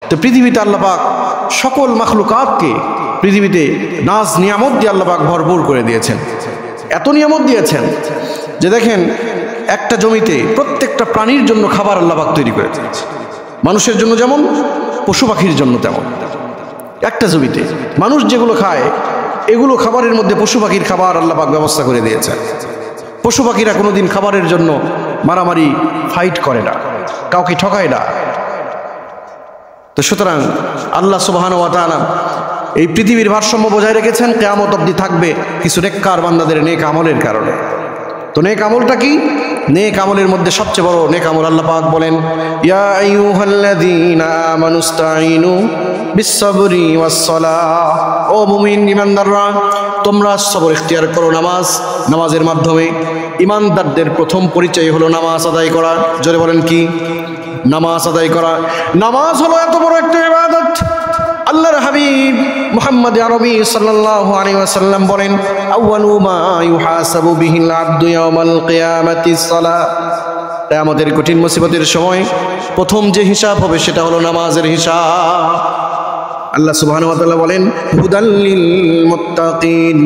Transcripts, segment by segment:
তো পৃথিবীতে আল্লাহ পাক সকল মাখলুকাতকে পৃথিবীতে নাজ নিয়ামত দিয়ে আল্লাহ পাক ভরপুর করে দিয়েছেন। এত নিয়ামত দিয়েছেন যে দেখেন একটা জমিতে প্রত্যেকটা প্রাণীর জন্য খাবার আল্লাহ পাক তৈরি করে দিয়েছে। মানুষের জন্য যেমন, পশু পাখির জন্য তেমন। একটা জমিতে মানুষ যেগুলো খায় এগুলো খাবারের মধ্যে পশু পাখির খাবার আল্লাহ পাক ব্যবস্থা করে দিয়েছে। পশু পাখিরা কোনোদিন খাবারের জন্য মারামারি ফাইট করে না, কাউকে ঠকায় না। তো সুতরাং আল্লাহ সুবহানাহু ওয়া তাআলা এই পৃথিবীর ভারসাম্য বজায় রেখেছেন, কিয়ামত অবধি থাকবে কিছু নেককার বান্দাদের নেক আমলের কারণে। তো নেক আমলটা কি? নেক আমলের মধ্যে সবচেয়ে বড় নেক আমল আল্লাহ পাক বলেন, ইয়া আইয়ুহাল্লাযীনা আমানুস্তাঈনু বিস-সাবরি ওয়াস-সালাহ। ও মুমিন ঈমানদাররা, তোমরা সবর ইখতিয়ার করো নামাজের মাধ্যমে। ঈমানদারদের প্রথম পরিচয় হলো নামাজ আদায় করা। জোরে বলেন কি? নামাজ আদায় করা। নামাজ হলো এত বড় একটা ইবাদত। আল্লাহর হাবিব মুহাম্মদ আরবি সাল্লাল্লাহু আলাইহি ওয়াসাল্লাম বলেন, আউয়ালু মা ইউহাসাবু বিহিল আবদু ইয়াওমাল কিয়ামাতিস সালাহ। কিয়ামতের কঠিন মুসিবতের সময় প্রথম যে হিসাব হবে সেটা হলো নামাজের হিসাব। আল্লাহ সুবহানাহু ওয়া তাআলা বলেন, হুদাল্লিল মুত্তাকিন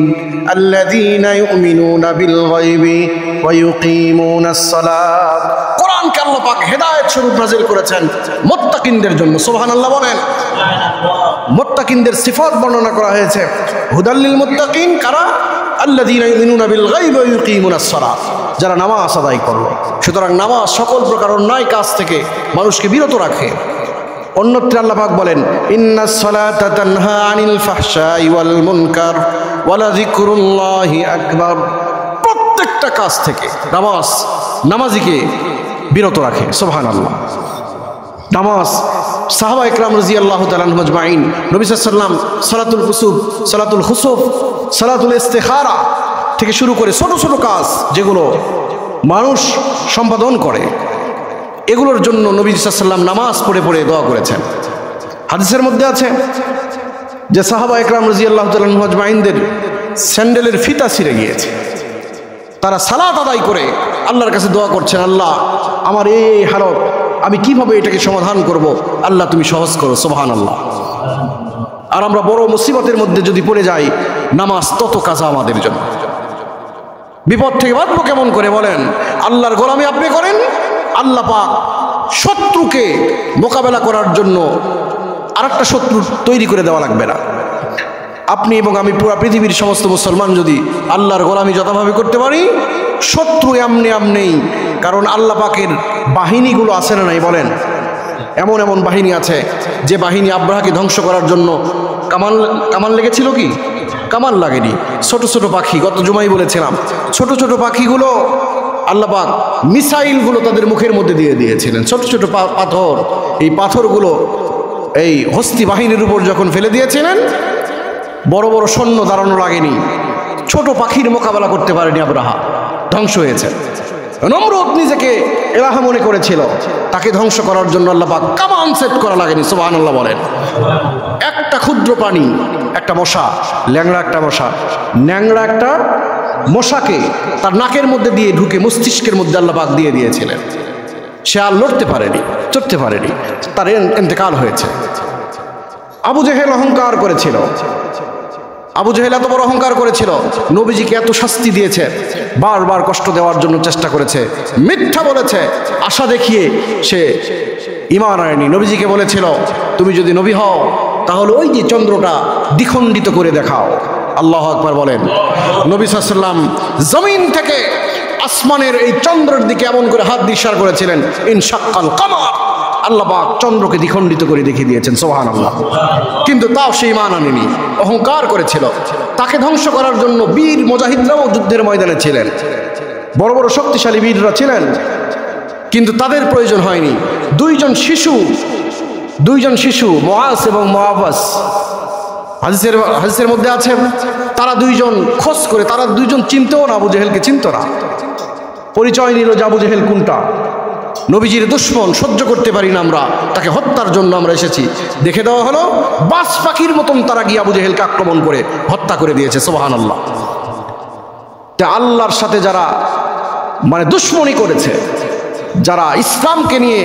আল্লাযীনা ইউমিনুনা বিল গায়বি ওয়া ইউকিমুনাস সালাত। কোরআনকে আল্লাহ পাক হেদায়েত স্বরূপ নাযিল করেছেন মুত্তাকিনদের জন্য। সুবহানাল্লাহ বলেন। মুত্তাকিনদের সিফাত বর্ণনা করা হয়েছে। হুদাল্লিল মুত্তাকিন কারা? আল্লাযীনা ইউমিনুনা বিল গায়বি ওয়া ইউকিমুনাস সালাত, যারা নামাজ আদায় করে। সুতরাং নামাজ সকল প্রকার অন্যায় কাজ থেকে মানুষকে বিরত রাখে। অন্যত্র আল্লাহ পাক বলেন, ইন্নাস সালাতা তানহা আনিল ফাহশাই ওয়াল মুনকার ওয়া লাযিকরুল্লাহি আকবার। প্রত্যেকটা কাজ থেকে নামাজিকে বিরত রাখে। সুবহানাল্লাহ। নামাজ সাহাবা ইকরাম রাদিয়াল্লাহু তাআলা আনহুম আজমাইন, নবী সাল্লাল্লাহু আলাইহি ওয়াসাল্লাম সালাতুল কুসুফ, সালাতুল খুসুফ, সালাতুল ইস্তিখারা থেকে শুরু করে ছোট ছোট কাজ যেগুলো মানুষ সম্পাদন করে, এগুলোর জন্য নবী সাল্লাল্লাহু আলাইহি ওয়াসাল্লাম নামাজ পড়ে পড়ে দোয়া করেছেন। হাদিসের মধ্যে আছে যে সাহাবা ইকরাম রাদিয়াল্লাহু তাআলা আনহুম আজমাইনদের স্যান্ডেলের ফিতা ছিঁড়ে গিয়েছে। তারা সালাত আদায় করে আল্লাহর কাছে দোয়া করছেন, আল্লাহ আমার এই হালত, আমি কিভাবে এটাকে সমাধান করব, আল্লাহ তুমি সহজ করো। সুবহানাল্লাহ। আর আমরা বড় মুসিবতের মধ্যে যদি পড়ে যাই, নামাজ তত কাজা আমাদের জন্য। বিপদ থেকে বাঁচবো কেমন করে বলেন? আল্লাহর গোলামি আপনি করেন, আল্লাহ পাক শত্রুকে মোকাবেলা করার জন্য আরেকটা শত্রু তৈরি করে দেওয়া লাগবে না। আপনি এবং আমি পুরো পৃথিবীর সমস্ত মুসলমান যদি আল্লাহর গোলামি যথাভাবে করতে পারি, শত্রু এমনি। কারণ আল্লাহ পাকের বাহিনীগুলো আছে না নাই বলেন? এমন এমন বাহিনী আছে যে বাহিনী আব্রাহাকে ধ্বংস করার জন্য কামান লেগেছিল কি? কামান লাগেনি। ছোট ছোট পাখি, গত জুমাই বলেছিলাম, ছোট ছোট পাখিগুলো আল্লাহ পাক মিসাইলগুলো তাদের মুখের মধ্যে দিয়ে দিয়েছিলেন। ছোট ছোট পাথর, এই পাথরগুলো এই হস্তি বাহিনীর উপর যখন ফেলে দিয়েছিলেন, বড় বড় সৈন্য দাঁড়ানো লাগেনি, ছোট পাখির মোকাবেলা করতে পারেনি আব্রাহা, ধ্বংস হয়েছে। নমরুদ নিজেকে ইলাহ মনে করেছিল, তাকে ধ্বংস করার জন্য আল্লাহ পাক কামান সেট করা লাগেনি। সুবহানাল্লাহ বলেন। একটা ক্ষুদ্র প্রাণী, একটা মশা, ল্যাংড়া একটা মশাকে তার নাকের মধ্যে দিয়ে ঢুকে মস্তিষ্কের মধ্যে আল্লাহ পাক দিয়ে দিয়েছিলেন। সে আর চড়তে পারেনি, তার ইন্তেকাল হয়েছে। আবু জেহেল অহংকার করেছিল, এত বড় অহংকার করেছিল, নবীজিকে এত শাস্তি দিয়েছে, বারবার কষ্ট দেওয়ার জন্য চেষ্টা করেছে, মিথ্যা বলেছে, আশা দেখিয়ে সে ঈমান আনেনি। নবীজিকে বলেছিল, তুমি যদি নবী হও তাহলে ওই যে চন্দ্রটা দ্বিখণ্ডিত করে দেখাও। আল্লাহু আকবার বলেন। নবী সাল্লাল্লাহু আলাইহি ওয়াসাল্লাম জমিন থেকে আসমানের এই চন্দ্রের দিকে এমন করে হাত দিয়ে ইশারা করেছিলেন, ইনশাক্কাল কামার। আল্লাহ পাক চন্দ্রকে দ্বিখণ্ডিত করে দেখিয়ে দিয়েছেন। সুবহানাল্লাহ। কিন্তু তাও সে ঈমান আনেনি, অহংকার করেছিল। তাকে ধ্বংস করার জন্য বীর মুজাহিদরাও যুদ্ধের ময়দানে ছিলেন, বড় বড় শক্তিশালী বীররা ছিলেন, কিন্তু তাদের প্রয়োজন হয়নি। দুইজন শিশু মুআজ এবং মুআওয়াজ, হাদিসের মধ্যে আছে, তারা দুইজন খোঁজ করে, তারা দুইজন চিনতেও না, আবু জেহেলকে চিনত না। পরিচয় নিল যে আবু জেহেল কোনটা, নবীজির দুশমন, সহ্য করতে পারি না আমরা, তাকে হত্যার জন্য আমরা এসেছি। দেখে দেওয়া হলো, বাস পাখির মতন তারা গিয়ে আবু জেহেলকে আক্রমণ করে হত্যা করে দিয়েছে। সুবহানাল্লাহ। তা আল্লাহর সাথে যারা দুশমনি করেছে, যারা ইসলামকে নিয়ে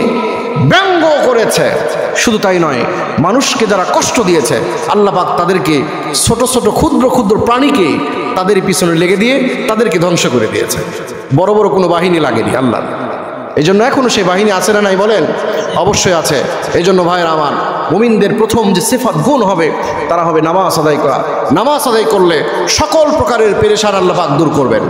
ব্যঙ্গ করেছে। শুধু তাই নয়, মানুষকে যারা কষ্ট দিয়েছে আল্লাহ পাক তাদেরকে ছোট ছোট ক্ষুদ্র ক্ষুদ্র প্রাণীকে তাদের পিছনে লেগে দিয়ে তাদেরকে ধ্বংস করে দিয়েছে। বড় বড় কোনো বাহিনী লাগেনি আল্লাহ। এই জন্য এখনো সেই বাহিনী আছে না নাই বলেন? অবশ্যই আছে। এই জন্য ভাইয়েরা আমার, মুমিনদের প্রথম যে সিফাত গুণ হবে তারা হবে নামাজ আদায় করা। নামাজ আদায় করলে সকল প্রকারের পেরেশান আল্লাহ পাক দূর করবেন।